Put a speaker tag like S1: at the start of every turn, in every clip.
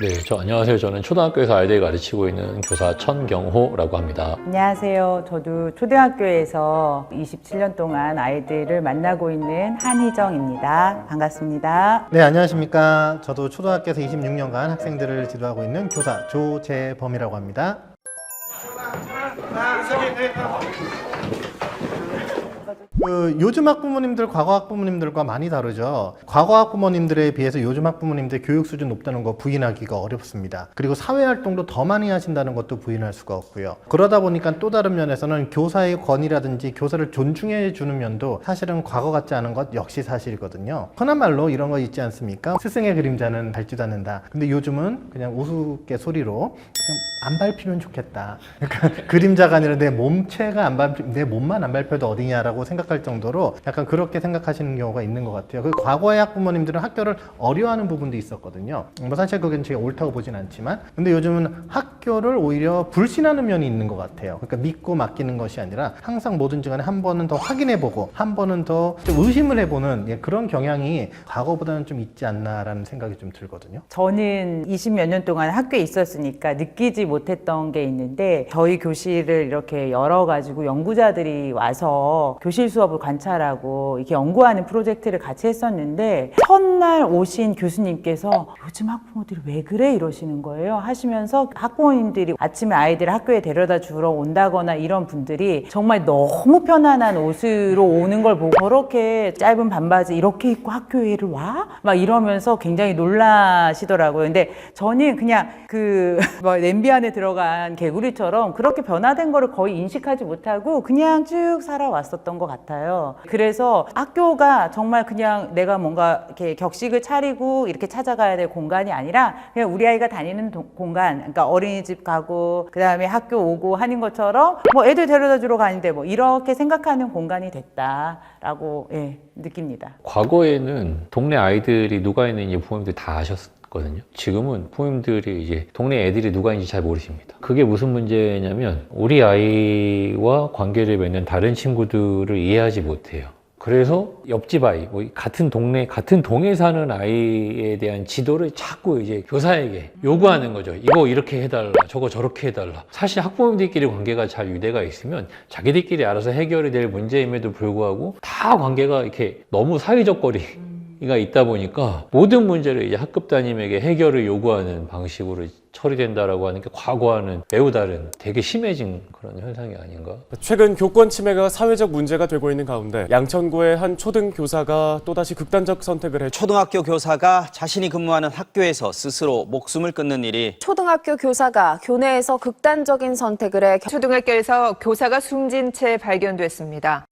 S1: 안녕하세요. 저는 초등학교에서 아이들 가르치고 있는 교사 천경호라고 합니다.
S2: 안녕하세요. 저도 초등학교에서 27년 동안 아이들을 만나고 있는 한희정입니다. 반갑습니다.
S3: 네, 안녕하십니까. 저도 초등학교에서 26년간 학생들을 지도하고 있는 교사 조재범이라고 합니다. 요즘 학부모님들, 과거 학부모님들과 많이 다르죠. 과거 학부모님들에 비해서 요즘 학부모님들 교육 수준 높다는 거 부인하기가 어렵습니다. 그리고 사회활동도 더 많이 하신다는 것도 부인할 수가 없고요. 그러다 보니까 또 다른 면에서는 교사의 권위라든지 교사를 존중해 주는 면도 사실은 과거 같지 않은 것 역시 사실이거든요. 흔한 말로 이런 거 있지 않습니까? 스승의 그림자는 밟지도 않는다. 근데 요즘은 그냥 우스갯소리로 그냥 안 밟히면 좋겠다. 그러니까 그림자가 아니라 내 몸체가 내 몸만 안 밟혀도 어디냐라고 생각할 정도로 약간 그렇게 생각하시는 경우가 있는 것 같아요. 그 과거의 학부모님들은 학교를 어려워하는 부분도 있었거든요. 뭐 사실 그게 제가 옳다고 보진 않지만, 근데 요즘은 학교를 오히려 불신하는 면이 있는 것 같아요. 그러니까 믿고 맡기는 것이 아니라 항상 뭐든지 간에 한 번은 더 확인해보고 한 번은 더 좀 의심을 해보는 그런 경향이 과거보다는 좀 있지 않나라는 생각이 좀 들거든요.
S2: 저는 20몇 년 동안 학교에 있었으니까 느끼지 못했던 게 있는데, 저희 교실을 이렇게 열어가지고 연구자들이 와서 교실 수업을 관찰하고 이렇게 연구하는 프로젝트를 같이 했었는데, 첫날 오신 교수님께서 요즘 학부모들이 왜 그래 이러시는 거예요. 하시면서 학부모님들이 아침에 아이들을 학교에 데려다 주러 온다거나 이런 분들이 정말 너무 편안한 옷으로 오는 걸 보고 저렇게 짧은 반바지 이렇게 입고 학교에를 와? 막 이러면서 굉장히 놀라시더라고요. 근데 저는 그냥 냄비 안에 들어간 개구리처럼 그렇게 변화된 거를 거의 인식하지 못하고 그냥 쭉 살아왔었던 것 같아요. 그래서 학교가 정말 그냥 내가 뭔가 이렇게 격식을 차리고 이렇게 찾아가야 될 공간이 아니라 그냥 우리 아이가 다니는 공간, 그러니까 어린이집 가고 그 다음에 학교 오고 하는 것처럼 뭐 애들 데려다 주러 가는데 뭐 이렇게 생각하는 공간이 됐다라고 느낍니다.
S1: 과거에는 동네 아이들이 누가 있는지 부모님들이 다 아셨거든요. 지금은 부모님들이 이제 동네 애들이 누가 있는지 잘 모르십니다. 그게 무슨 문제냐면 우리 아이와 관계를 맺는 다른 친구들을 이해하지 못해요. 그래서 옆집 아이, 같은 동에 사는 아이에 대한 지도를 자꾸 이제 교사에게 요구하는 거죠. 이거 이렇게 해달라, 저거 저렇게 해달라. 사실 학부모님들끼리 관계가 잘 유대가 있으면 자기들끼리 알아서 해결이 될 문제임에도 불구하고 다 관계가 이렇게 너무 사회적 거리가 있다 보니까 모든 문제를 이제 학급 담임에게 해결을 요구하는 방식으로 처리된다라고 하는 게 과거와는 매우 다른, 되게 심해진 그런 현상이 아닌가.
S4: 최근 교권 침해가 사회적 문제가 되고 있는 가운데 양천구의 한 초등교사가 또다시 극단적 선택을 했죠.
S5: 초등학교 교사가 자신이 근무하는 학교에서 스스로 목숨을 끊는 일이
S6: 초등학교 교사가 교내에서 극단적인 선택을 해
S7: 초등학교에서 교사가 숨진 채 발견됐습니다.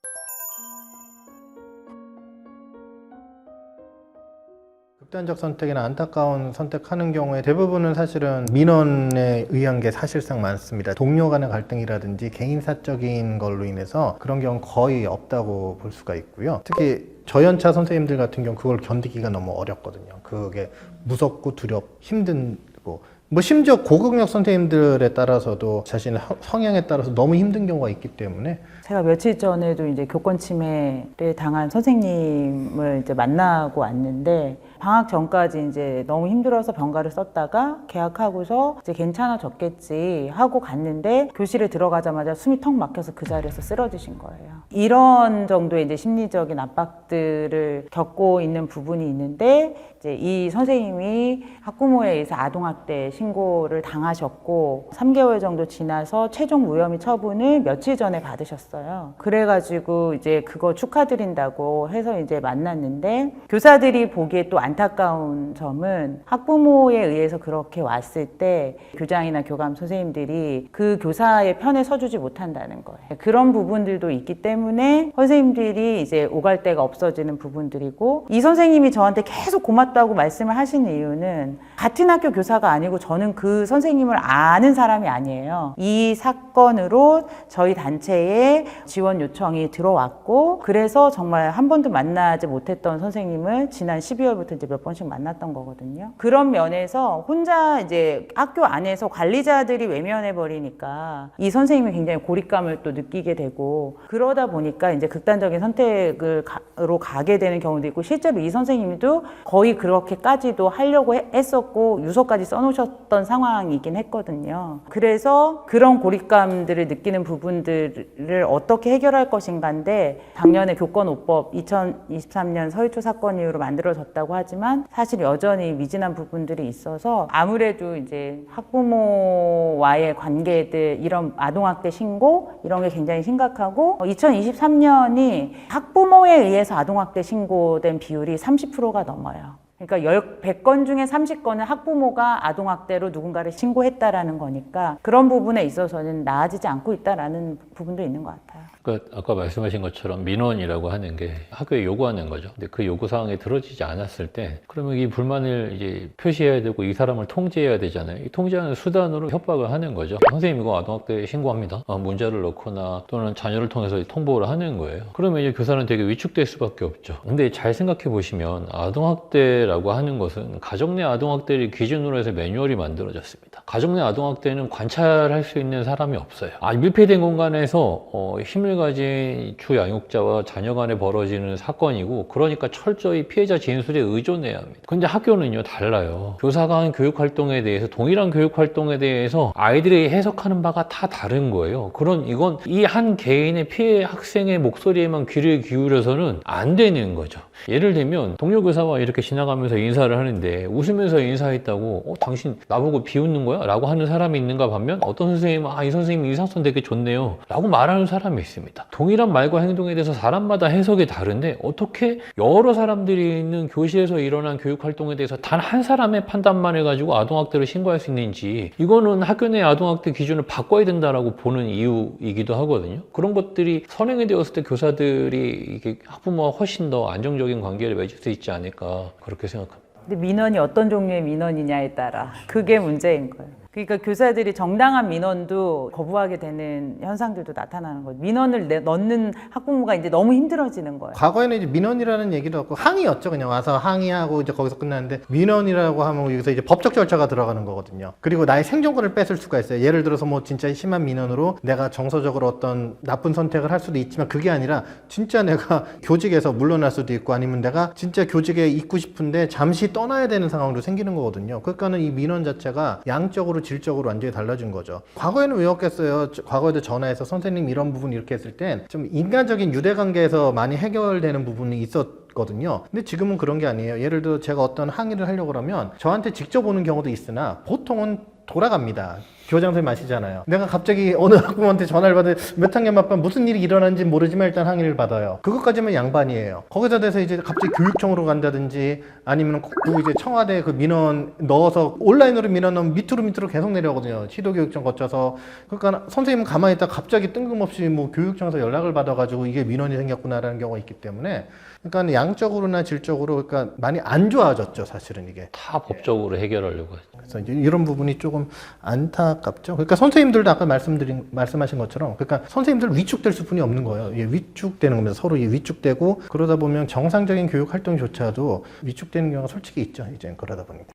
S3: 극단적 선택이나 안타까운 선택하는 경우에 대부분은 사실은 민원에 의한 게 사실상 많습니다. 동료 간의 갈등이라든지 개인 사적인 걸로 인해서 그런 경우는 거의 없다고 볼 수가 있고요. 특히 저연차 선생님들 같은 경우 그걸 견디기가 너무 어렵거든요. 그게 무섭고 힘들고 심지어 고학력 선생님들에 따라서도 자신의 성향에 따라서 너무 힘든 경우가 있기 때문에
S2: 제가 며칠 전에도 이제 교권 침해를 당한 선생님을 이제 만나고 왔는데, 방학 전까지 이제 너무 힘들어서 병가를 썼다가 개학하고서 이제 괜찮아졌겠지 하고 갔는데 교실에 들어가자마자 숨이 턱 막혀서 그 자리에서 쓰러지신 거예요. 이런 정도의 이제 심리적인 압박들을 겪고 있는 부분이 있는데, 이제 이 선생님이 학부모에 의해서 아동학대 신고를 당하셨고 3개월 정도 지나서 최종 무혐의 처분을 며칠 전에 받으셨어요. 그래가지고 이제 그거 축하드린다고 해서 이제 만났는데, 교사들이 보기에 또 안타까운 점은 학부모에 의해서 그렇게 왔을 때 교장이나 교감 선생님들이 그 교사의 편에 서주지 못한다는 거예요. 그런 부분들도 있기 때문에 선생님들이 이제 오갈 데가 없어지는 부분들이고, 이 선생님이 저한테 계속 고맙다고 말씀을 하시는 이유는 같은 학교 교사가 아니고 저는 그 선생님을 아는 사람이 아니에요. 이 사건으로 저희 단체에 지원 요청이 들어왔고 그래서 정말 한 번도 만나지 못했던 선생님을 지난 12월부터 이제 몇 번씩 만났던 거거든요. 그런 면에서 혼자 이제 학교 안에서 관리자들이 외면해 버리니까 이 선생님이 굉장히 고립감을 또 느끼게 되고 그러다 보니까 이제 극단적인 선택으로 가게 되는 경우도 있고 실제로 이 선생님도 거의 그렇게까지도 하려고 했었고 유서까지 써놓으셨던 상황이긴 했거든요. 그래서 그런 고립감들을 느끼는 부분들을 어떻게 해결할 것인가인데 작년에 교권오법 2023년 서희초 사건 이후로 만들어졌다고 하지만 사실 여전히 미진한 부분들이 있어서 아무래도 이제 학부모와의 관계들 이런 아동학대 신고 이런 게 굉장히 심각하고 2023년이 학부모에 의해서 아동학대 신고된 비율이 30%가 넘어요. 그러니까 100건 중에 30건은 학부모가 아동학대로 누군가를 신고했다라는 거니까 그런 부분에 있어서는 나아지지 않고 있다라는 부분도 있는 것 같아요.
S1: 그러니까 아까 말씀하신 것처럼 민원이라고 하는 게 학교에 요구하는 거죠. 근데 그 요구 사항이 들어지지 않았을 때 그러면 이 불만을 이제 표시해야 되고 이 사람을 통제해야 되잖아요. 이 통제하는 수단으로 협박을 하는 거죠. 선생님 이거 아동학대 신고합니다. 문자를 넣거나 또는 자녀를 통해서 통보를 하는 거예요. 그러면 이제 교사는 되게 위축될 수밖에 없죠. 근데 잘 생각해 보시면 아동학대라고 하는 것은 가정 내 아동학대를 기준으로 해서 매뉴얼이 만들어졌습니다. 가정 내 아동학대는 관찰할 수 있는 사람이 없어요. 밀폐된 공간에서 힘을 가진 주 양육자와 자녀 간에 벌어지는 사건이고 그러니까 철저히 피해자 진술에 의존해야 합니다. 근데 학교는요 달라요. 교사가 한 교육활동에 대해서 동일한 교육활동에 대해서 아이들이 해석하는 바가 다 다른 거예요. 이건 이 한 개인의 피해 학생의 목소리에만 귀를 기울여서는 안 되는 거죠. 예를 들면 동료 교사와 이렇게 지나가면서 인사를 하는데 웃으면서 인사했다고 당신 나보고 비웃는 거야? 라고 하는 사람이 있는가 반면 어떤 선생님은 이 선생님 인사성 되게 좋네요 라고 말하는 사람이 있습니다. 동일한 말과 행동에 대해서 사람마다 해석이 다른데 어떻게 여러 사람들이 있는 교실에서 일어난 교육활동에 대해서 단 한 사람의 판단만 해가지고 아동학대를 신고할 수 있는지 이거는 학교 내 아동학대 기준을 바꿔야 된다라고 보는 이유이기도 하거든요. 그런 것들이 선행이 되었을 때 교사들이 이게 학부모와 훨씬 더 안정적인 관계를 맺을 수 있지 않을까 그렇게 생각합니다.
S2: 근데 민원이 어떤 종류의 민원이냐에 따라 그게 문제인 거예요. 그러니까 교사들이 정당한 민원도 거부하게 되는 현상들도 나타나는 거예요. 민원을 넣는 학부모가 이제 너무 힘들어지는 거예요.
S3: 과거에는 이제 민원이라는 얘기도 없고 항의였죠. 그냥 와서 항의하고 이제 거기서 끝났는데 민원이라고 하면 여기서 이제 법적 절차가 들어가는 거거든요. 그리고 나의 생존권을 뺏을 수가 있어요. 예를 들어서 뭐 진짜 심한 민원으로 내가 정서적으로 어떤 나쁜 선택을 할 수도 있지만 그게 아니라 진짜 내가 교직에서 물러날 수도 있고 아니면 내가 진짜 교직에 있고 싶은데 잠시 떠나야 되는 상황도 생기는 거거든요. 그러니까는 이 민원 자체가 양적으로 질적으로 완전히 달라진 거죠. 과거에는 왜였겠어요? 과거에도 전화해서 선생님 이런 부분 이렇게 했을 땐 좀 인간적인 유대관계에서 많이 해결되는 부분이 있었거든요. 근데 지금은 그런 게 아니에요. 예를 들어 제가 어떤 항의를 하려고 그러면 저한테 직접 오는 경우도 있으나 보통은 돌아갑니다. 교장 선생님 아시잖아요. 내가 갑자기 어느 학부모한테 전화를 받아 몇 학년 맞반 무슨 일이 일어났는지 모르지만 일단 항의를 받아요. 그것까지면 양반이에요. 거기서 돼서 이제 갑자기 교육청으로 간다든지 아니면 꼭 이제 청와대 그 민원 넣어서 온라인으로 민원 넣으면 밑으로 계속 내려오거든요. 시도교육청 거쳐서. 그러니까 선생님은 가만히 있다 갑자기 뜬금없이 뭐 교육청에서 연락을 받아가지고 이게 민원이 생겼구나라는 경우가 있기 때문에 그러니까 양적으로나 질적으로 그러니까 많이 안 좋아졌죠, 사실은 이게.
S1: 다 법적으로 해결하려고 하죠.
S3: 그래서 이제 이런 부분이 조금 안타깝죠. 그러니까 선생님들도 아까 말씀하신 것처럼 그러니까 선생님들 위축될 수뿐이 없는 거예요. 이게 위축되는 겁니다. 서로 위축되고 그러다 보면 정상적인 교육 활동조차도 위축되는 경우가 솔직히 있죠. 이제 그러다 보니까.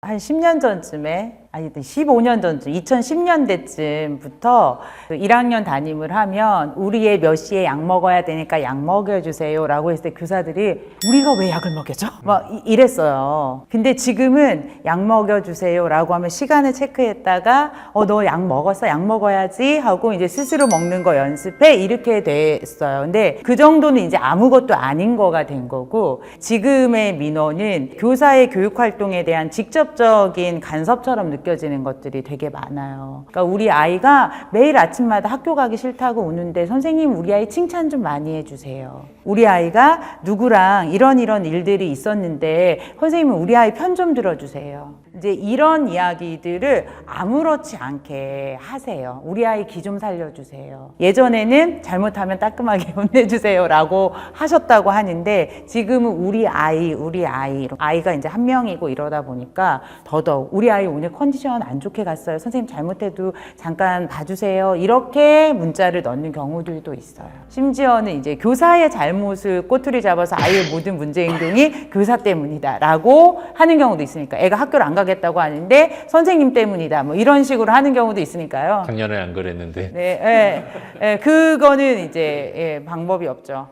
S2: 한 10년 전쯤에, 아니 15년 전쯤, 2010년대쯤부터 1학년 담임을 하면 우리 애 몇 시에 약 먹어야 되니까 약 먹여주세요 라고 했을 때 교사들이 우리가 왜 약을 먹여줘? 막 이랬어요. 근데 지금은 약 먹여주세요 라고 하면 시간을 체크했다가 너 약 먹었어? 약 먹어야지 하고 이제 스스로 먹는 거 연습해 이렇게 됐어요. 근데 그 정도는 이제 아무것도 아닌 거가 된 거고 지금의 민원은 교사의 교육 활동에 대한 직접적인 간섭처럼 느껴지는 것들이 되게 많아요. 그러니까 우리 아이가 매일 아침마다 학교 가기 싫다고 우는데 선생님 우리 아이 칭찬 좀 많이 해주세요. 우리 아이가 누구랑 이런 일들이 있었는데 선생님은 우리 아이 편 좀 들어주세요. 이제 이런 이야기들을 아무렇지 않게 하세요. 우리 아이 기 좀 살려주세요. 예전에는 잘못하면 따끔하게 혼내주세요 라고 하셨다고 하는데 지금은 우리 아이가 이제 한 명이고 이러다 보니까 더더욱 우리 아이 오늘 컨디션 안 좋게 갔어요. 선생님 잘못해도 잠깐 봐주세요. 이렇게 문자를 넣는 경우들도 있어요. 심지어는 이제 교사의 잘못을 꼬투리 잡아서 아이의 모든 문제 행동이 교사 때문이다라고 하는 경우도 있으니까 애가 학교를 안 가겠다고 하는데 선생님 때문이다. 뭐 이런 식으로 하는 경우도 있으니까요.
S1: 작년에 안 그랬는데.
S2: 네, 그거는 이제 방법이 없죠.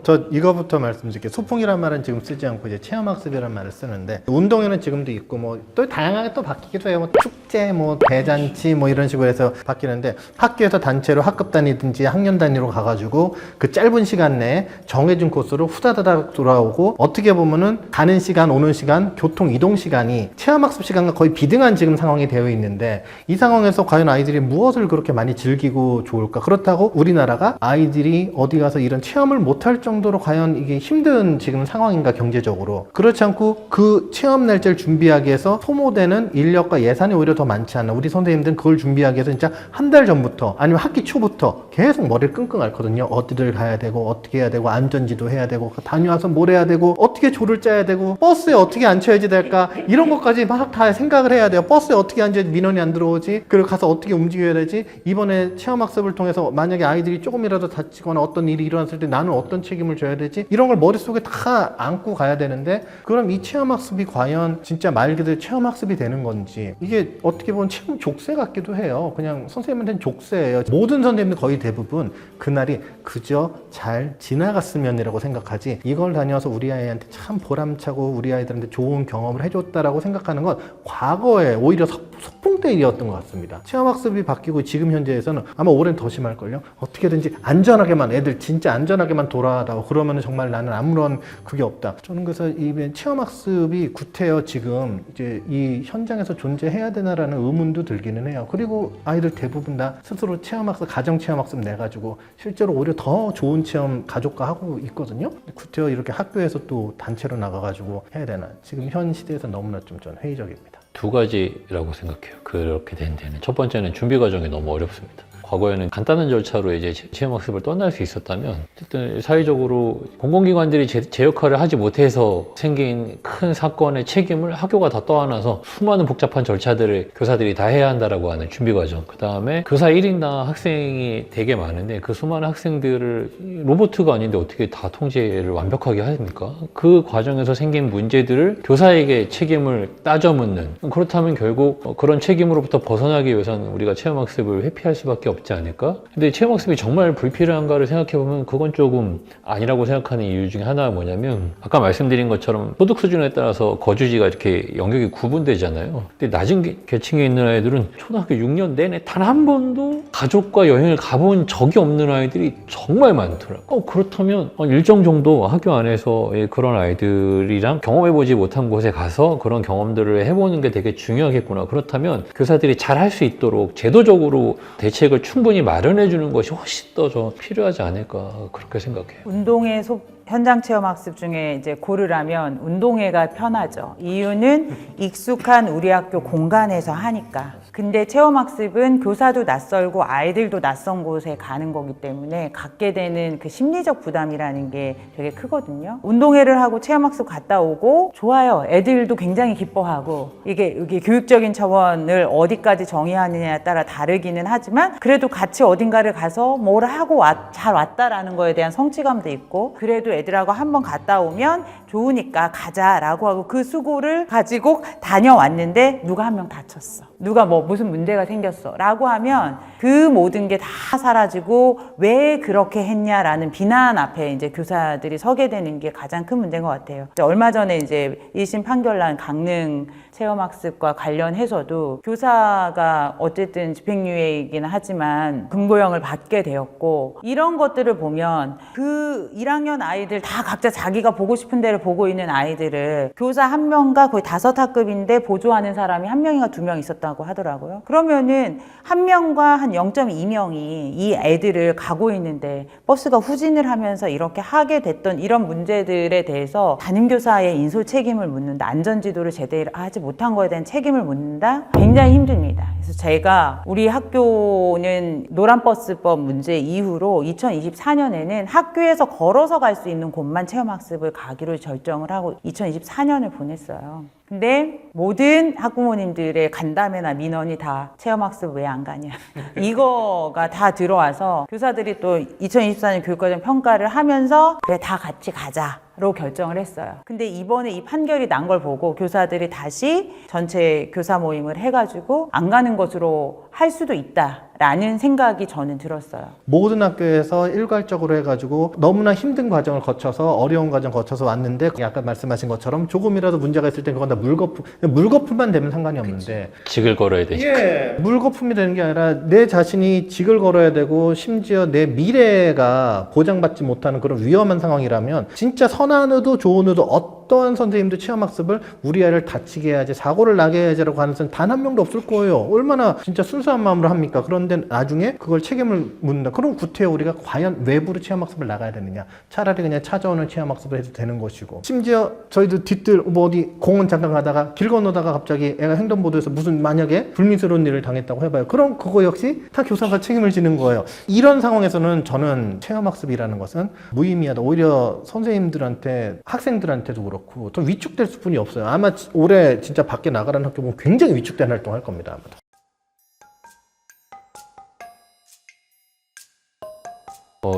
S3: 저 이거부터 말씀드릴게요. 소풍이란 말은 지금 쓰지 않고 이제 체험학습이라는 말을 쓰는데 운동회는 지금도 있고 뭐 또 다양하게 또 바뀌기도 해요. 뭐 축제, 뭐 대잔치 뭐 이런 식으로 해서 바뀌는데 학교에서 단체로 학급 단위든지 학년 단위로 가가지고 그 짧은 시간 내에 정해진 코스로 후다다닥 돌아오고 어떻게 보면은 가는 시간, 오는 시간, 교통 이동 시간이 체험학습 시간과 거의 비등한 지금 상황이 되어 있는데 이 상황에서 과연 아이들이 무엇을 그렇게 많이 즐기고 좋을까? 그렇다고 우리나라가 아이들이 어디 가서 이런 체험을 못할 정도로 과연 이게 힘든 지금 상황인가 경제적으로 그렇지 않고 그 체험 날짜를 준비하기 위해서 소모되는 인력과 예산이 오히려 더 많지 않나 우리 선생님들은 그걸 준비하기 위해서 진짜 한 달 전부터 아니면 학기 초부터 계속 머리를 끙끙 앓거든요. 어디를 가야 되고 어떻게 해야 되고 안전지도 해야 되고 다녀와서 뭘 해야 되고 어떻게 조를 짜야 되고 버스에 어떻게 앉혀야지 될까 이런 것까지 막 다 생각을 해야 돼요. 버스에 어떻게 앉아야지 민원이 안 들어오지 그리고 가서 어떻게 움직여야 되지 이번에 체험학습을 통해서 만약에 아이들이 조금이라도 다치거나 어떤 일이 일어났을 때 나는 어떤 책임을 져야 되지 이런 걸 머릿속에 다 안고 가야 되는데 그럼 이 체험학습이 과연 진짜 말 그대로 체험학습이 되는 건지 이게 어떻게 보면 체험 족쇄 같기도 해요. 그냥 선생님한테는 족쇄예요. 모든 선생님들 거의 대부분 그날이 그저 잘 지나갔으면이라고 생각하지 이걸 다녀서 우리 아이한테 참 보람차고 우리 아이들한테 좋은 경험을 해줬다라고 생각하는 건 과거에 오히려 소풍 때 일이었던 것 같습니다. 체험학습이 바뀌고 지금 현재에서는 아마 올해는 더 심할걸요. 어떻게든지 안전하게만 애들 진짜 안전하게만 돌아다오 그러면 정말 나는 아무런 그게 없다. 저는 그래서 이 체험학습이 구태여 지금 이제 이 현장에서 존재해야 되나라는 의문도 들기는 해요. 그리고 아이들 대부분 다 스스로 체험학습, 가정체험학습 내가지고 실제로 오히려 더 좋은 체험 가족과 하고 있거든요. 구태여 이렇게 학교에서 또 단체로 나가가지고 해야 되나. 지금 현 시대에서 너무나 좀 전 회의적입니다.
S1: 두 가지라고 생각해요. 그렇게 된 데는. 첫 번째는 준비 과정이 너무 어렵습니다. 과거에는 간단한 절차로 이제 체험학습을 떠날 수 있었다면 어쨌든 사회적으로 공공기관들이 제 역할을 하지 못해서 생긴 큰 사건의 책임을 학교가 다 떠안아서 수많은 복잡한 절차들을 교사들이 다 해야 한다라고 하는 준비 과정 그 다음에 교사 1인당 학생이 되게 많은데 그 수많은 학생들을 로봇가 아닌데 어떻게 다 통제를 완벽하게 합니까? 그 과정에서 생긴 문제들을 교사에게 책임을 따져 묻는 그렇다면 결국 그런 책임으로부터 벗어나기 위해서는 우리가 체험학습을 회피할 수밖에 없지 않을까? 근데 체험학습이 정말 불필요한가를 생각해보면 그건 조금 아니라고 생각하는 이유 중에 하나가 뭐냐면 아까 말씀드린 것처럼 소득 수준에 따라서 거주지가 이렇게 영역이 구분되잖아요. 근데 낮은 계층에 있는 아이들은 초등학교 6년 내내 단 한 번도 가족과 여행을 가본 적이 없는 아이들이 정말 많더라고요. 그렇다면 일정 정도 학교 안에서의 그런 아이들이랑 경험해보지 못한 곳에 가서 그런 경험들을 해보는 게 되게 중요하겠구나. 그렇다면 교사들이 잘 할 수 있도록 제도적으로 대책을 충분히 마련해 주는 것이 훨씬 더 필요하지 않을까 그렇게 생각해요.
S2: 운동회 현장 체험 학습 중에 이제 고르라면 운동회가 편하죠. 이유는 익숙한 우리 학교 공간에서 하니까. 근데 체험 학습은 교사도 낯설고 아이들도 낯선 곳에 가는 거기 때문에 갖게 되는 그 심리적 부담이라는 게 되게 크거든요. 운동회를 하고 체험 학습 갔다 오고 좋아요. 애들도 굉장히 기뻐하고 이게 교육적인 차원을 어디까지 정의하느냐에 따라 다르기는 하지만 그래도 같이 어딘가를 가서 뭘 하고 잘 왔다라는 거에 대한 성취감도 있고 그래도 애들하고 한번 갔다 오면 좋으니까 가자라고 하고 그 수고를 가지고 다녀왔는데 누가 한 명 다쳤어. 누가 무슨 문제가 생겼어 라고 하면 그 모든 게 다 사라지고 왜 그렇게 했냐라는 비난 앞에 이제 교사들이 서게 되는 게 가장 큰 문제인 것 같아요. 얼마 전에 이제 1심 판결 난 강릉 체험학습과 관련해서도 교사가 어쨌든 집행유예이긴 하지만 금고형을 받게 되었고 이런 것들을 보면 그 1학년 아이들 다 각자 자기가 보고 싶은 데를 보고 있는 아이들을 교사 한 명과 거의 5학급인데 보조하는 사람이 한 명인가 2명 있었다고 하더라고요. 그러면은 한 명과 한 0.2명이 이 애들을 가고 있는데 버스가 후진을 하면서 이렇게 하게 됐던 이런 문제들에 대해서 담임교사의 인솔 책임을 묻는다. 안전지도를 제대로 하지 못한 거에 대한 책임을 묻는다. 굉장히 힘듭니다. 그래서 제가 우리 학교는 노란버스법 문제 이후로 2024년에는 학교에서 걸어서 갈 수 있는 곳만 체험학습을 가기로 결정을 하고 2024년을 보냈어요. 근데 모든 학부모님들의 간담회나 민원이 다 체험학습 왜 안 가냐 이거가 다 들어와서 교사들이 또 2024년 교육과정 평가를 하면서 그래 다 같이 가자로 결정을 했어요. 근데 이번에 이 판결이 난 걸 보고 교사들이 다시 전체 교사 모임을 해가지고 안 가는 것으로 할 수도 있다라는 생각이 저는 들었어요.
S3: 모든 학교에서 일괄적으로 해가지고 너무나 힘든 과정을 거쳐서 어려운 과정 거쳐서 왔는데 아까 말씀하신 것처럼 조금이라도 문제가 있을 때 그건 다 물거품만 되면 상관이 없는데
S1: 직을 걸어야 되니까.
S3: 예, 물거품이 되는 게 아니라 내 자신이 직을 걸어야 되고 심지어 내 미래가 보장받지 못하는 그런 위험한 상황이라면 진짜 선한 의도 좋은 의도 어떠한 선생님도 체험학습을 우리 아이를 다치게 해야지 사고를 나게 해야지라고 하는 선생님 단 한 명도 없을 거예요. 얼마나 진짜 순수한 마음으로 합니까? 그런데 나중에 그걸 책임을 묻는다. 그럼 구태여 우리가 과연 외부로 체험학습을 나가야 되느냐? 차라리 그냥 찾아오는 체험학습을 해도 되는 것이고 심지어 저희도 뒤뜰 뭐 어디 공원 잠깐 가다가 길 건너다가 갑자기 애가 횡단보도에서 무슨 만약에 불미스러운 일을 당했다고 해봐요. 그럼 그거 역시 다 교사가 책임을 지는 거예요. 이런 상황에서는 저는 체험학습이라는 것은 무의미하다. 오히려 선생님들한테 학생들한테도 그렇고 더 위축될 수뿐이 없어요. 아마 올해 진짜 밖에 나가라는 학교 보면 굉장히 위축된 활동할 겁니다. 아마도.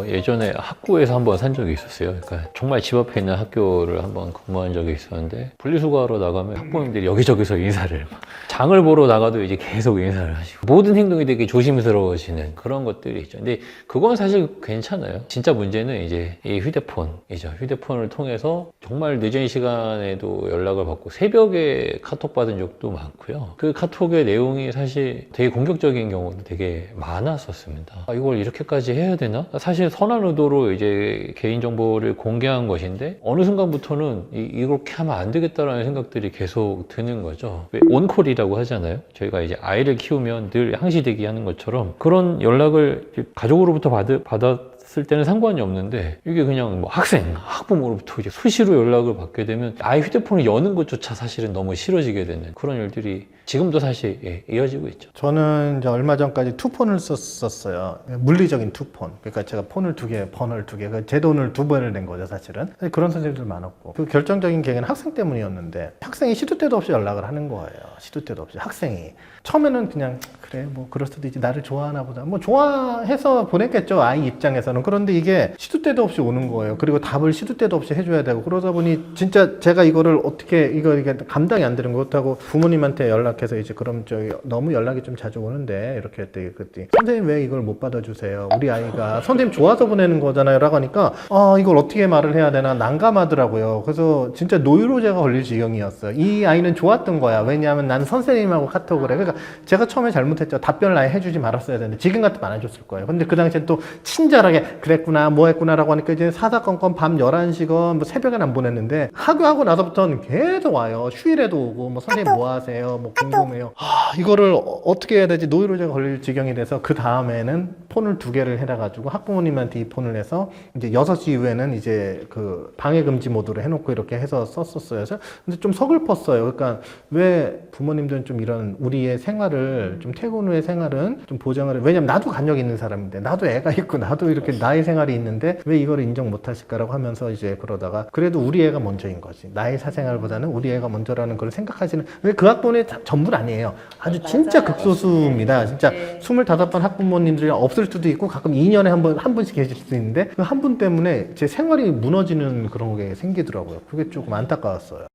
S1: 예전에 학구에서 한번 산 적이 있었어요. 그러니까 정말 집 앞에 있는 학교를 한번 근무한 적이 있었는데 분리수거하러 나가면 학부모님들이 여기저기서 인사를 장을 보러 나가도 이제 계속 인사를 하시고 모든 행동이 되게 조심스러워지는 그런 것들이 있죠. 근데 그건 사실 괜찮아요. 진짜 문제는 이제 이 휴대폰이죠. 휴대폰을 통해서 정말 늦은 시간에도 연락을 받고 새벽에 카톡 받은 적도 많고요. 그 카톡의 내용이 사실 되게 공격적인 경우도 되게 많았었습니다. 이걸 이렇게까지 해야 되나? 사실 선한 의도로 이제 개인정보를 공개한 것인데 어느 순간부터는 이렇게 하면 안 되겠다라는 생각들이 계속 드는 거죠. 왜 온콜이라고 하잖아요. 저희가 이제 아이를 키우면 늘 항시대기 하는 것처럼 그런 연락을 가족으로부터 받았을 때는 상관이 없는데 이게 그냥 뭐 학생, 학부모로부터 이제 수시로 연락을 받게 되면 아이 휴대폰을 여는 것조차 사실은 너무 싫어지게 되는 그런 일들이 지금도 사실 이어지고 있죠.
S3: 저는 이제 얼마 전까지 투폰을 썼었어요. 물리적인 투폰. 그러니까 제가 폰을 두 개, 번호를 두 개, 제 돈을 두 번을 낸 거죠, 사실은. 그런 선생님들 많았고. 그 결정적인 계기는 학생 때문이었는데 학생이 시도 때도 없이 연락을 하는 거예요. 시도 때도 없이. 학생이. 처음에는 그냥 그래 뭐 그럴 수도 있지 나를 좋아하나 보다 뭐 좋아해서 보냈겠죠 아이 입장에서는. 그런데 이게 시도 때도 없이 오는 거예요. 그리고 답을 시도 때도 없이 해줘야 되고 그러다 보니 진짜 제가 이거를 어떻게 이게 감당이 안 되는 거. 그렇다고 부모님한테 연락해서 이제 그럼 저기 너무 연락이 좀 자주 오는데 이렇게 했더니 그때 선생님 왜 이걸 못 받아주세요? 우리 아이가 선생님 좋아서 보내는 거잖아요 라고 하니까 이걸 어떻게 말을 해야 되나 난감하더라고요. 그래서 진짜 노이로제가 걸릴 지경이었어요. 이 아이는 좋았던 거야. 왜냐하면 나는 선생님하고 카톡을 해. 그러니까 제가 처음에 잘못했죠. 답변을 아예 해주지 말았어야 되는데 지금 같으면 안 해줬을 거예요. 근데 그 당시엔 또 친절하게 그랬구나 뭐 했구나 라고 하니까 이제 사사건건 밤 11시건 뭐 새벽엔 안 보냈는데 하교하고 나서부터는 계속 와요. 휴일에도 오고 뭐 선생님 뭐 하세요? 뭐 궁금해요. 이거를 어떻게 해야 되지? 노이로제가 걸릴 지경이 돼서 그 다음에는 폰을 두 개를 해놔가지고 학부모님한테 이 폰을 해서 이제 6시 이후에는 이제 그 방해금지 모드로 해놓고 이렇게 해서 썼었어요. 근데 좀 서글펐어요. 그러니까 왜 부모님들은 좀 이런 우리의 생활을 좀 퇴근 후의 생활은 좀 보장을 해. 왜냐면 나도 간역 있는 사람인데 나도 애가 있고 나도 이렇게 나의 생활이 있는데 왜 이걸 인정 못 하실까라고 하면서 이제 그러다가 그래도 우리 애가 먼저인 거지. 나의 사생활보다는 우리 애가 먼저라는 걸 생각하시는 왜 그 학번의 전부는 아니에요. 아주 진짜 극소수입니다. 진짜 25번 학부모님들이 없을 수도 있고 가끔 2년에 한 분씩 계실 수도 있는데 그 한 분 때문에 제 생활이 무너지는 그런 게 생기더라고요. 그게 조금 안타까웠어요.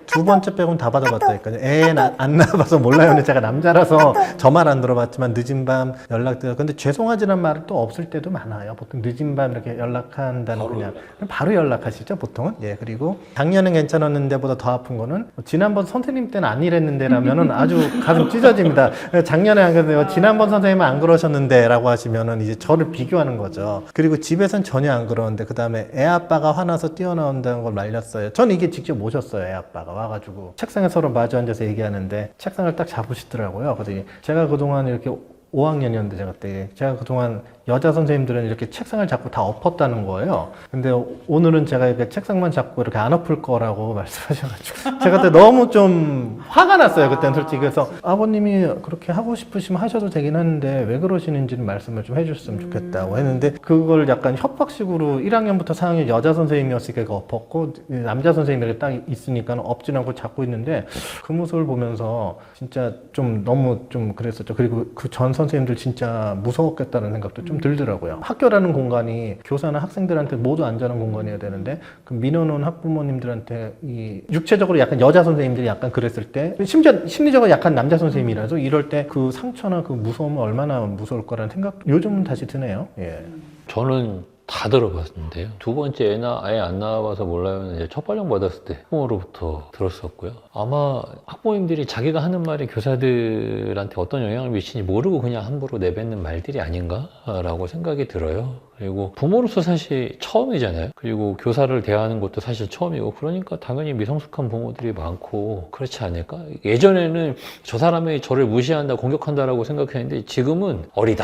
S3: 두 번째 빼고는 다 받아봤다니까요. 애 안 낳아봐서 몰라요. 근데 제가 남자라서 저만 안 들어봤지만 늦은 밤 연락드려. 근데 죄송하지란 말은 또 없을 때도 많아요. 보통 늦은 밤 이렇게 연락한다는 그냥 바로 연락하시죠, 보통은. 예, 그리고 작년엔 괜찮았는데보다 더 아픈 거는 지난번 선생님 때는 안 이랬는데라면은 아주 가슴 찢어집니다. 작년에 안 그래요. 지난번 선생님은 안 그러셨는데라고 하시면은 이제 저를 비교하는 거죠. 그리고 집에선 전혀 안 그러는데 그 다음에 애 아빠가 화나서 뛰어나온다는 걸 말렸어요. 저는 이게 직접 모셨어요, 애 아빠가. 와가지고 책상에 서로 마주 앉아서 얘기하는데 책상을 딱 잡으시더라고요. 그래서 제가 그동안 이렇게 5학년이었는데 제가 그동안 여자 선생님들은 이렇게 책상을 잡고 다 엎었다는 거예요. 근데 오늘은 제가 이렇게 책상만 잡고 이렇게 안 엎을 거라고 말씀하셔가지고 제가 그때 너무 좀 화가 났어요. 그때는 솔직히. 그래서 아버님이 그렇게 하고 싶으시면 하셔도 되긴 하는데 왜 그러시는지는 말씀을 좀 해주셨으면 좋겠다고 했는데 그걸 약간 협박식으로 1학년부터 4학년 여자 선생님이었으니까 엎었고 남자 선생님이 딱 있으니까 엎지 않고 잡고 있는데 그 모습을 보면서 진짜 좀 너무 좀 그랬었죠. 그리고 그 전 선생님들 진짜 무서웠겠다는 생각도 좀 들더라고요. 학교라는 공간이 교사나 학생들한테 모두 안전한 공간이어야 되는데 그 민원원 학부모님들한테 이 육체적으로 약간 여자 선생님들이 약간 그랬을 때 심지어 심리적으로 약간 남자 선생님이라서 이럴 때 그 상처나 그 무서움은 얼마나 무서울 거라는 생각 요즘은 다시 드네요. 예.
S1: 저는 다 들어봤는데요. 두 번째 애나 아예 안 나와봐서 몰라요. 이제 첫 발령 받았을 때 학부모로부터 들었었고요. 아마 학부모님들이 자기가 하는 말이 교사들한테 어떤 영향을 미치는지 모르고 그냥 함부로 내뱉는 말들이 아닌가라고 생각이 들어요. 그리고 부모로서 사실 처음이잖아요. 그리고 교사를 대하는 것도 사실 처음이고 그러니까 당연히 미성숙한 부모들이 많고 그렇지 않을까? 예전에는 저 사람이 저를 무시한다, 공격한다라고 생각했는데 지금은 어리다,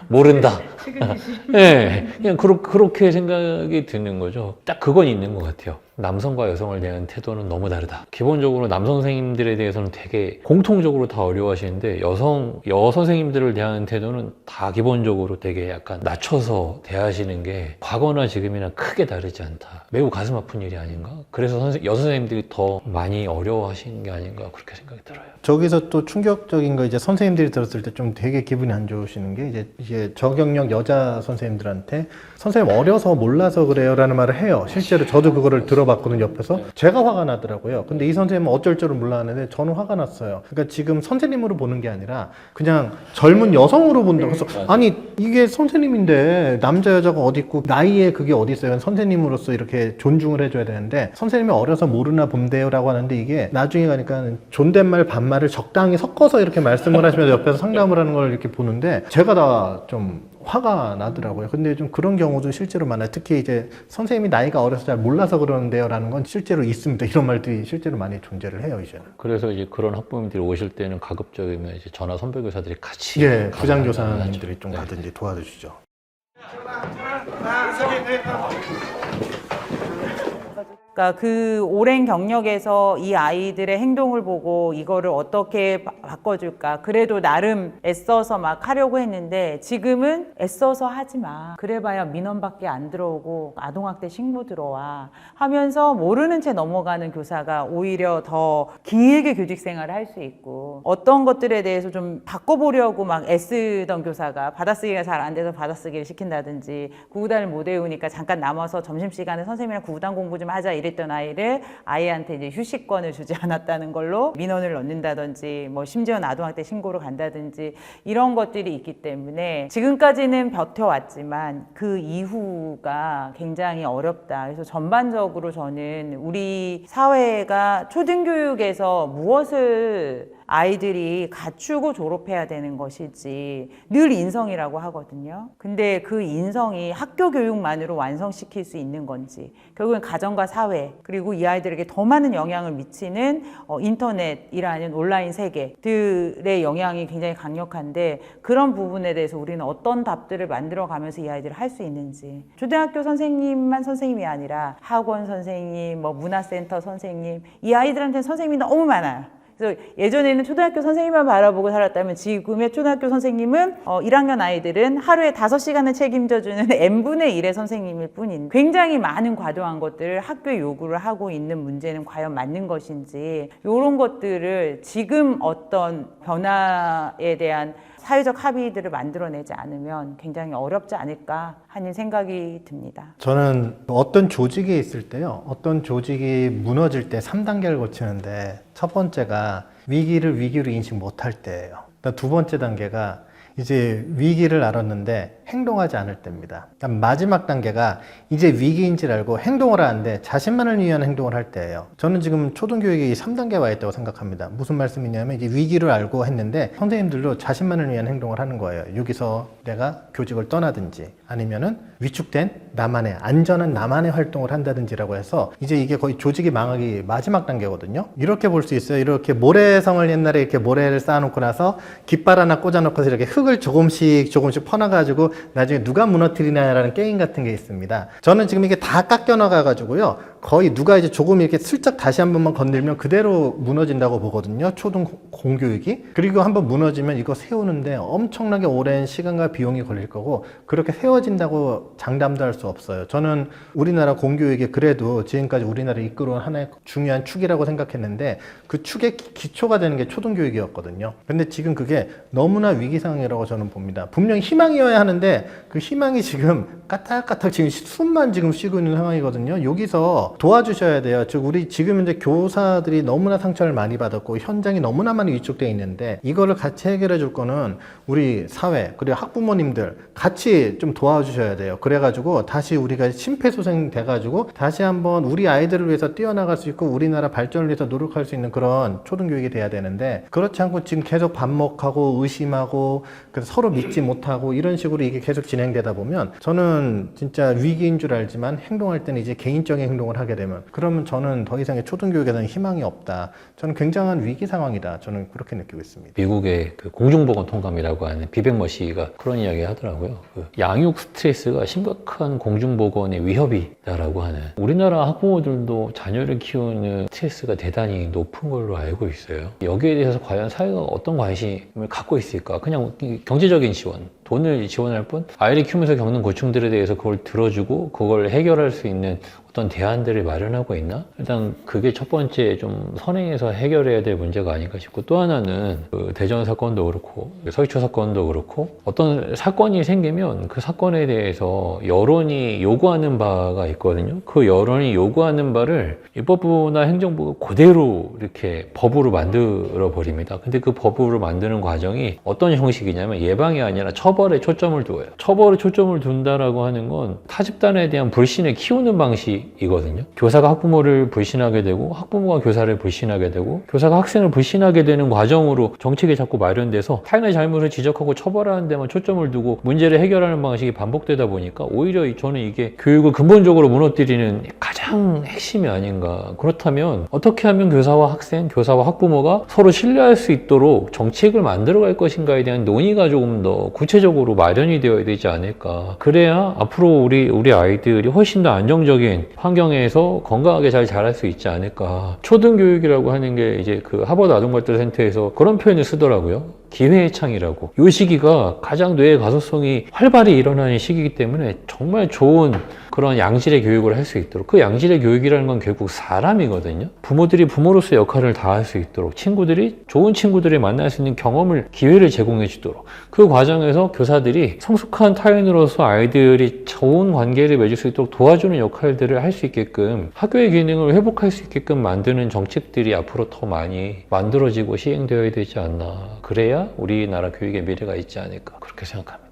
S1: 모른다. 네, 그냥 그렇게 생각이 드는 거죠. 딱 그건 있는 것 같아요. 남성과 여성을 대한 태도는 너무 다르다. 기본적으로 남성 선생님들에 대해서는 되게 공통적으로 다 어려워하시는데 여 선생님들을 대하는 태도는 다 기본적으로 되게 약간 낮춰서 대하시는 게 과거나 지금이나 크게 다르지 않다. 매우 가슴 아픈 일이 아닌가? 그래서 여 선생님들이 더 많이 어려워하시는 게 아닌가 그렇게 생각이 들어요.
S3: 저기서 또 충격적인 거 이제 선생님들이 들었을 때 좀 되게 기분이 안 좋으시는 게 이제 저경력 여자 선생님들한테 선생님 어려서 몰라서 그래요라는 말을 해요. 실제로 저도 그거를 들어봤거든요. 옆에서 제가 화가 나더라고요. 근데 이 선생님은 어쩔 줄을 몰랐는데 저는 화가 났어요. 그러니까 지금 선생님으로 보는 게 아니라 그냥 젊은 여성으로 본다고 해서 아니 이게 선생님인데 남자 여자가 어디 있고 나이에 그게 어디 있어요. 선생님으로서 이렇게 존중을 해줘야 되는데 선생님이 어려서 모르나 본데요라고 하는데 이게 나중에 가니까 존댓말 반말을 적당히 섞어서 이렇게 말씀을 하시면서 옆에서 상담을 하는 걸 이렇게 보는데 제가 다 좀 화가 나더라고요. 근데 좀 그런 경우도 실제로 많아요. 특히 이제 선생님이 나이가 어려서 잘 몰라서 그러는데요 라는 건 실제로 있습니다. 이런 말들이 실제로 많이 존재를 해요, 이제는.
S1: 그래서 이제 그런 학부모님들이 오실 때는 가급적이면 이제 전화 선별교사들이 같이
S3: 예, 부장교사님들이 좀 가든지 도와주시죠.
S2: 그러니까 그 오랜 경력에서 이 아이들의 행동을 보고 이거를 어떻게 바꿔줄까. 그래도 나름 애써서 막 하려고 했는데 지금은 애써서 하지 마. 그래봐야 민원밖에 안 들어오고 아동학대 신고 들어와 하면서 모르는 채 넘어가는 교사가 오히려 더 길게 교직 생활을 할 수 있고 어떤 것들에 대해서 좀 바꿔보려고 막 애쓰던 교사가 받아쓰기가 잘 안 돼서 받아쓰기를 시킨다든지 구구단을 못 외우니까 잠깐 남아서 점심시간에 선생님이랑 구구단 공부 좀 하자 이랬던 아이를 아이한테 이제 휴식권을 주지 않았다는 걸로 민원을 넣는다든지 뭐 심지어는 아동학대 신고를 간다든지 이런 것들이 있기 때문에 지금까지는 버텨왔지만 그 이후가 굉장히 어렵다. 그래서 전반적으로 저는 우리 사회가 초등교육에서 무엇을 아이들이 갖추고 졸업해야 되는 것이지 늘 인성이라고 하거든요. 근데 그 인성이 학교 교육만으로 완성시킬 수 있는 건지 결국엔 가정과 사회 그리고 이 아이들에게 더 많은 영향을 미치는 인터넷이라는 온라인 세계들의 영향이 굉장히 강력한데 그런 부분에 대해서 우리는 어떤 답들을 만들어가면서 이 아이들을 할 수 있는지 초등학교 선생님만 선생님이 아니라 학원 선생님, 뭐 문화센터 선생님 이 아이들한테는 선생님이 너무 많아요. 그래서 예전에는 초등학교 선생님만 바라보고 살았다면 지금의 초등학교 선생님은 1학년 아이들은 하루에 5시간을 책임져주는 n분의 1의 선생님일 뿐인 굉장히 많은 과도한 것들을 학교에 요구를 하고 있는 문제는 과연 맞는 것인지 이런 것들을 지금 어떤 변화에 대한 사회적 합의들을 만들어내지 않으면 굉장히 어렵지 않을까 하는 생각이 듭니다.
S3: 저는 어떤 조직에 있을 때요. 어떤 조직이 무너질 때 3단계를 거치는데 첫 번째가 위기를 위기로 인식 못할 때예요. 두 번째 단계가 이제 위기를 알았는데 행동하지 않을 때입니다. 마지막 단계가 이제 위기인지를 알고 행동을 하는데 자신만을 위한 행동을 할 때예요. 저는 지금 초등교육이 3단계에 와 있다고 생각합니다. 무슨 말씀이냐면 이제 위기를 알고 했는데 선생님들도 자신만을 위한 행동을 하는 거예요. 여기서 내가 교직을 떠나든지 아니면은 위축된 나만의 안전한 나만의 활동을 한다든지라고 해서 이제 이게 거의 조직이 망하기 마지막 단계거든요. 이렇게 볼 수 있어요. 이렇게 모래성을 옛날에 이렇게 모래를 쌓아놓고 나서 깃발 하나 꽂아놓고서 이렇게 흙을 조금씩 퍼놔가지고 나중에 누가 무너뜨리냐라는 게임 같은 게 있습니다. 저는 지금 이게 다 깎여 나가가지고요. 거의 누가 이제 조금 이렇게 슬쩍 다시 한 번만 건들면 그대로 무너진다고 보거든요. 초등 공교육이. 그리고 한번 무너지면 이거 세우는데 엄청나게 오랜 시간과 비용이 걸릴 거고 그렇게 세워진다고 장담도 할 수 없어요. 저는 우리나라 공교육이 그래도 지금까지 우리나라를 이끌어온 하나의 중요한 축이라고 생각했는데 그 축의 기초가 되는 게 초등교육이었거든요. 근데 지금 그게 너무나 위기 상황이라고 저는 봅니다. 분명히 희망이어야 하는데 그 희망이 지금 까딱까딱 지금 숨만 지금 쉬고 있는 상황이거든요. 여기서 도와주셔야 돼요. 즉 우리 지금 이제 교사들이 너무나 상처를 많이 받았고 현장이 너무나 많이 위축되어 있는데 이거를 같이 해결해 줄 거는 우리 사회 그리고 학부모님들 같이 좀 도와주셔야 돼요. 그래가지고 다시 우리가 심폐소생 돼가지고 다시 한번 우리 아이들을 위해서 뛰어나갈 수 있고 우리나라 발전을 위해서 노력할 수 있는 그런 초등교육이 돼야 되는데 그렇지 않고 지금 계속 반목하고 의심하고 그래서 서로 믿지 못하고 이런 식으로 이게 계속 진행되다 보면 저는 진짜 위기인 줄 알지만 행동할 때는 이제 개인적인 행동을 하게 되면 그러면 저는 더 이상의 초등교육에 대한 희망이 없다. 저는 굉장한 위기 상황이다. 저는 그렇게 느끼고 있습니다.
S1: 미국의 그 공중보건 통감이라고 하는 비백머 씨가 그런 이야기 하더라고요. 그 양육 스트레스가 심각한 공중보건의 위협이다라고 하는 우리나라 학부모들도 자녀를 키우는 스트레스가 대단히 높은 걸로 알고 있어요. 여기에 대해서 과연 사회가 어떤 관심을 갖고 있을까? 그냥 경제적인 지원, 돈을 지원할 뿐 아이를 키우면서 겪는 고충들에 대해서 그걸 들어주고 그걸 해결할 수 있는 어떤 대안들을 마련하고 있나? 일단 그게 첫 번째 좀 선행해서 해결해야 될 문제가 아닌가 싶고 또 하나는 그 대전 사건도 그렇고 서희초 사건도 그렇고 어떤 사건이 생기면 그 사건에 대해서 여론이 요구하는 바가 있거든요. 그 여론이 요구하는 바를 입법부나 행정부가 그대로 이렇게 법으로 만들어 버립니다. 근데 그 법으로 만드는 과정이 어떤 형식이냐면 예방이 아니라 처벌에 초점을 두어요. 처벌에 초점을 둔다라고 하는 건 타집단에 대한 불신을 키우는 방식이거든요. 교사가 학부모를 불신하게 되고 학부모가 교사를 불신하게 되고 교사가 학생을 불신하게 되는 과정으로 정책이 자꾸 마련돼서 타인의 잘못을 지적하고 처벌하는 데만 초점을 두고 문제를 해결하는 방식이 반복되다 보니까 오히려 저는 이게 교육을 근본적으로 무너뜨리는 가장 핵심이 아닌가. 그렇다면 어떻게 하면 교사와 학생, 교사와 학부모가 서로 신뢰할 수 있도록 정책을 만들어갈 것인가에 대한 논의가 조금 더 구체적으로 마련이 되어야 되지 않을까. 그래야 앞으로 우리 아이들이 훨씬 더 안정적인 환경에서 건강하게 잘 자랄 수 있지 않을까. 초등교육이라고 하는 게 이제 그 하버드 아동발달센터에서 그런 표현을 쓰더라고요. 기회의 창이라고. 이 시기가 가장 뇌의 가소성이 활발히 일어나는 시기이기 때문에 정말 좋은 그런 양질의 교육을 할 수 있도록 그 양질의 교육이라는 건 결국 사람이거든요. 부모들이 부모로서의 역할을 다할 수 있도록 친구들이 좋은 친구들을 만날 수 있는 경험을 기회를 제공해 주도록 그 과정에서 교사들이 성숙한 타인으로서 아이들이 좋은 관계를 맺을 수 있도록 도와주는 역할들을 할 수 있게끔 학교의 기능을 회복할 수 있게끔 만드는 정책들이 앞으로 더 많이 만들어지고 시행되어야 되지 않나. 그래야 우리나라 교육의 미래가 있지 않을까 그렇게 생각합니다.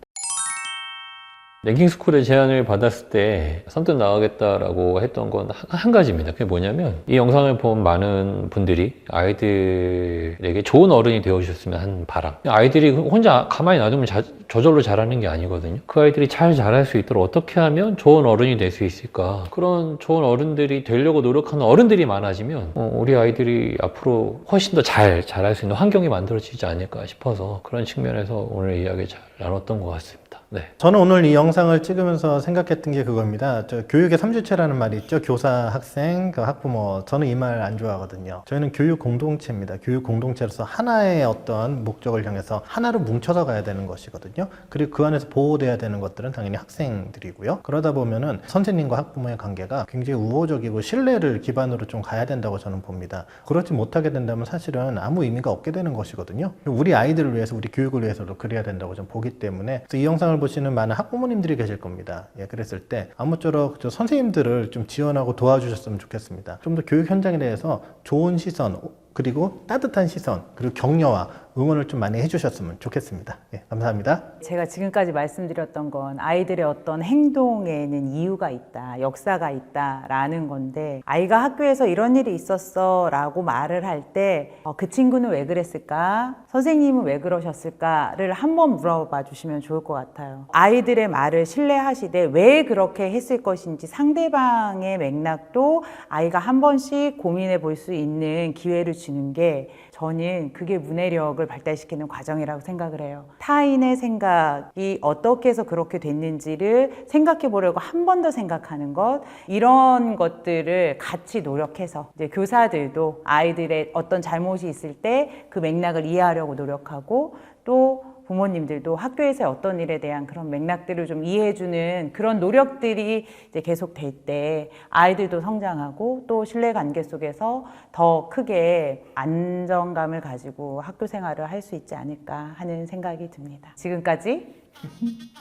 S1: 랭킹스쿨의 제안을 받았을 때 선뜻 나가겠다라고 했던 건 한 가지입니다. 그게 뭐냐면 이 영상을 본 많은 분들이 아이들에게 좋은 어른이 되어주셨으면 하는 바람. 아이들이 혼자 가만히 놔두면 저절로 자라는 게 아니거든요. 그 아이들이 잘 자랄 수 있도록 어떻게 하면 좋은 어른이 될 수 있을까. 그런 좋은 어른들이 되려고 노력하는 어른들이 많아지면 우리 아이들이 앞으로 훨씬 더 잘 자랄 수 있는 환경이 만들어지지 않을까 싶어서 그런 측면에서 오늘 이야기 잘 나눴던 것 같습니다. 네.
S3: 저는 오늘 이 영상을 찍으면서 생각했던 게 그겁니다. 교육의 3주체라는 말이 있죠. 교사, 학생, 학부모. 저는 이 말 안 좋아하거든요. 저희는 교육 공동체입니다. 교육 공동체로서 하나의 어떤 목적을 향해서 하나로 뭉쳐서 가야 되는 것이거든요. 그리고 그 안에서 보호돼야 되는 것들은 당연히 학생들이고요. 그러다 보면은 선생님과 학부모의 관계가 굉장히 우호적이고 신뢰를 기반으로 좀 가야 된다고 저는 봅니다. 그렇지 못하게 된다면 사실은 아무 의미가 없게 되는 것이거든요. 우리 아이들을 위해서, 우리 교육을 위해서도 그래야 된다고 저는 보기 때문에 이 영상을 보시는 많은 학부모님들이 계실 겁니다. 예, 그랬을 때 아무쪼록 선생님들을 좀 지원하고 도와주셨으면 좋겠습니다. 좀 더 교육 현장에 대해서 좋은 시선 그리고 따뜻한 시선 그리고 격려와 응원을 좀 많이 해주셨으면 좋겠습니다. 예, 감사합니다.
S2: 제가 지금까지 말씀드렸던 건 아이들의 어떤 행동에는 이유가 있다, 역사가 있다라는 건데 아이가 학교에서 이런 일이 있었어 라고 말을 할 때 그 친구는 왜 그랬을까? 선생님은 왜 그러셨을까?를 한번 물어봐 주시면 좋을 것 같아요. 아이들의 말을 신뢰하시되 왜 그렇게 했을 것인지 상대방의 맥락도 아이가 한 번씩 고민해 볼 수 있는 기회를 주는 게 저는 그게 문해력을 발달시키는 과정이라고 생각을 해요. 타인의 생각이 어떻게 해서 그렇게 됐는지를 생각해 보려고 한 번 더 생각하는 것, 이런 것들을 같이 노력해서 이제 교사들도 아이들의 어떤 잘못이 있을 때 그 맥락을 이해하려고 노력하고, 또 부모님들도 학교에서의 어떤 일에 대한 그런 맥락들을 좀 이해해주는 그런 노력들이 이제 계속 될 때 아이들도 성장하고 또 신뢰관계 속에서 더 크게 안정감을 가지고 학교 생활을 할 수 있지 않을까 하는 생각이 듭니다. 지금까지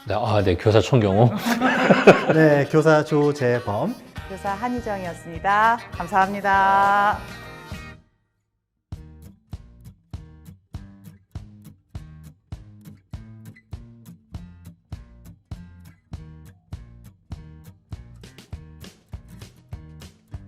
S1: 네, 교사 총경호.
S3: 네, 교사 조재범.
S2: 교사 한희정이었습니다. 감사합니다.